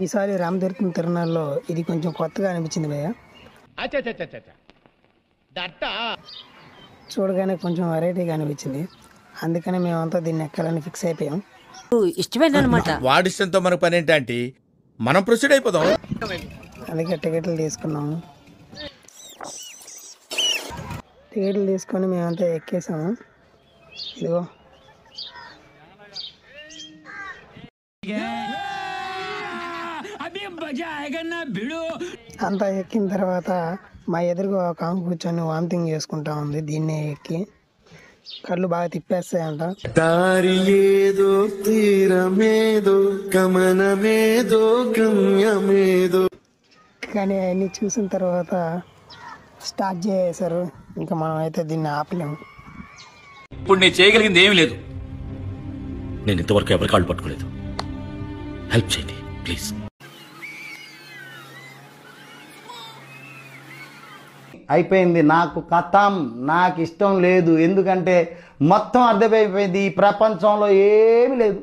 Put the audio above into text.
ఈసారి రామతీర్థం తిరునాళ్ళలో ఇది కొంచెం కొత్తగా అనిపించింది భయ్య. చూడగానే కొంచెం వెరైటీగా అనిపించింది. అందుకని మేమంతా దీన్ని ఎక్కాలని ఫిక్స్ అయిపోయాం. ఇష్టమేనమాట. వాడిష్టంతో మనకు పని ఏంటంటే మనం ప్రొసీడ్ అయిపోదాం. అందుకే టికెట్లు తీసుకున్నాము. టికెట్లు తీసుకొని మేమంతా ఎక్కేసాము. ఇదిగో అంతా ఎక్కిన తర్వాత మా ఎదురుగా ఒక ఆమె కూర్చొని వామిటింగ్ చేసుకుంటా ఉంది. దీన్నే ఎక్కి కళ్ళు బాగా తిప్పేస్తాయంట. దారి ఏదో తీరమేదో గమనమేదో గమ్యమేదో. కానీ అవన్నీ చూసిన తర్వాత స్టార్ట్ చేసేసారు. ఇంకా మనం అయితే దీన్ని ఆపలేము. ఇప్పుడు నేను చేయగలిగింది ఏమీ లేదు. నేను ఇంతవరకు ఎవరి కాళ్ళు పట్టుకోలేదు. హెల్ప్ చేయండి ప్లీజ్. అయిపోయింది. నాకు కథం, నాకు ఇష్టం లేదు. ఎందుకంటే మొత్తం అర్థమైపోయింది, ఈ ప్రపంచంలో ఏమీ లేదు.